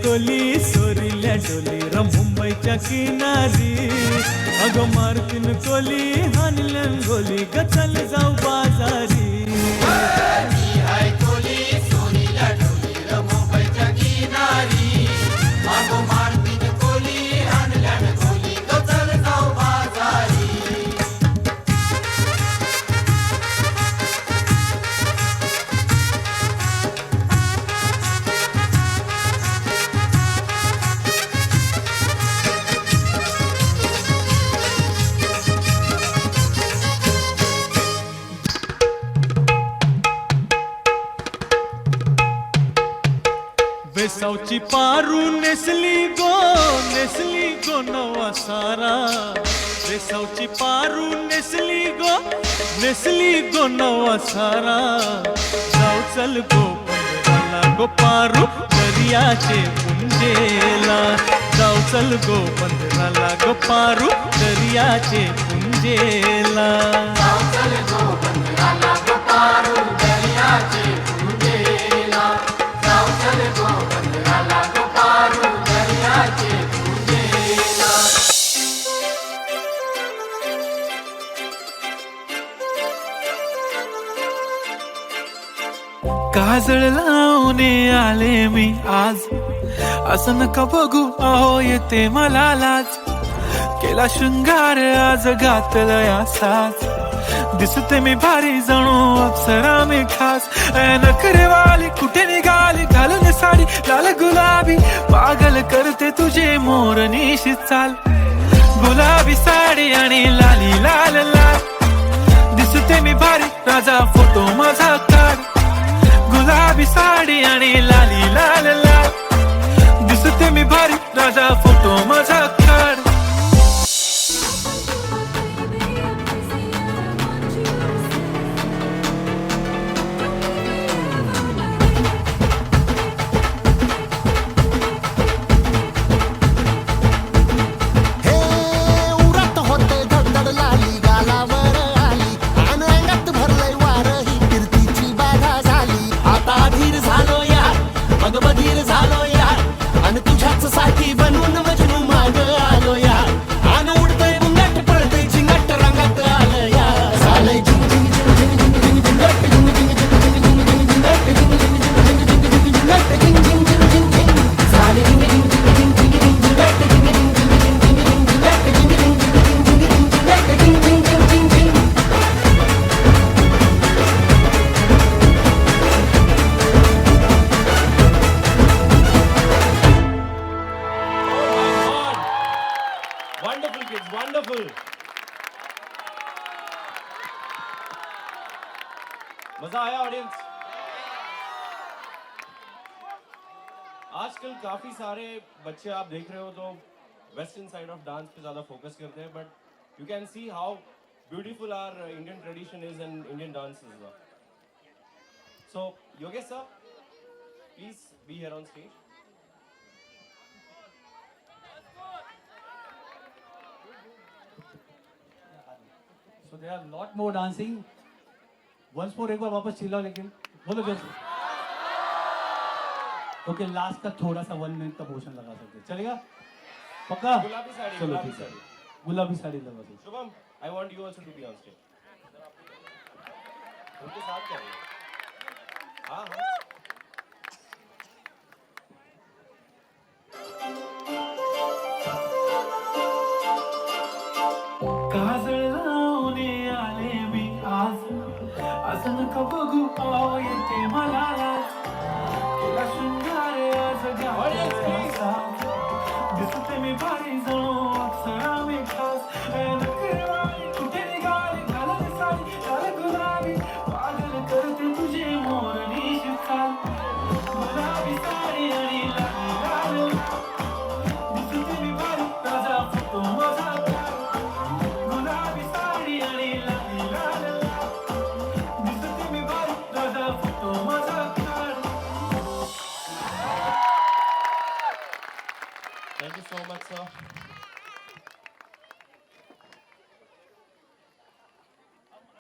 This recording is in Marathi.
कोली सोरील्या डोली र मुंबईच्या किनारी. अगं मारतीन कोली हानल्यान गोली ग चल जाऊ बाजारी. मी हाय कोली सोनीला डोली र मुंबईच्या किनारी. अगं मारतीन कोली हाणल्यान गोली ग चल जाऊ बाजारी. वेसावची पारू नेसली गो नवा सारा. वेसावची पारू नेसली गो नवा सारा. जाऊ चल गो पंधराला गो पारू दर्याचे पुंजेला. जाऊ चल गो पंधराला गो पारू दर्याचे पुंजेला. जाऊ चल गो पंधराला गो पारू दर्याचे पुंजेला. जाऊ चल गो पंधराला गो पारू दर्याचे पुंजेला. काजळ लावून आले मी आज. असं नका बघू अहो येते मला लाज. केला शृंगार आज घातलया साज. दिसते मी भारी जणू अप्सरा मी खास. नखरेवाली कुठे निघाली घालून साडी लाल गुलाबी. पागल करते तुझे मोरनीशी चाल. गुलाबी साडी आणि लाली लाल लाल. दिसते मी भारी राजा फोटो माझा काढ. गुलाबी साडी आणि लाली लाल लाल. दिसते मी भारी राजा फोटो माझा काढ. बधीर झालो यार आणि तुझ्याच साठी बनून मजनू माग आलो यार. आणि उडतय बुंगाट पळतय झिंगाट रंगात आलं यार. झालंय झिंग झिंग झिंग झिंग झिंग झिंग झिंगाट झिंग झिंग झिंग झिंग झिंग झिंग झिंगाट झिंग झिंग झिंग झिंग झिंग झिंग. झाले झिंग झिंग झिंग झिंग झिंग झिंग झिंगाट झिंग झिंग झिंग झिंग झिंग झिंगाट झिंग झिंग झिंग झिंग झिंगाट झिंग झिंग झिंग झिंग झिंग. Wonderful kids, wonderful. मजा आया ऑडियंस? आजकल काफी सारे बच्चे आप देख रहे हो तो वेस्टर्न साइड ऑफ डांस पे ज्यादा फोकस करते हैं, but you can see how beautiful our Indian tradition is and Indian dance is. So Yogesh sir, please be here on stage. So there are a lot more dancing. Once more एक बार वापस चिल्लाओ लेकिन बोलो जोर से. ओके लास्ट का थोड़ा सा 1 मिनट का पोर्शन लगा सकते हैं, चलेगा? पक्का? गुलाबी साड़ी, चलो गुलाबी ठीक है. साड़ी. गुलाबी साड़ी लगा दो. Shubham, I want you also to be on stage. उनके साथ क्या है? हाँ हाँ. काजळ लावून आले मी आज. असं नका बघू अहो येते मला लाज. केला शृंगार आज घातलया साज. दिसते मी भारी जणू अप्सरा मी खास. नखरेवाली कुठे निघाली घालून साडी लाल गुलाबी. पागल करते तुझे मोरनीशी चाल. गुलाबी साडी आणि लाली लाल लाल. दिसते मी भारी राजा फोटो माझा काढ. गुलाबी साडी आणि लाली लाल लाल. दिसते मी भारी राजा फोटो माझा काढ. Thank you so much, sir.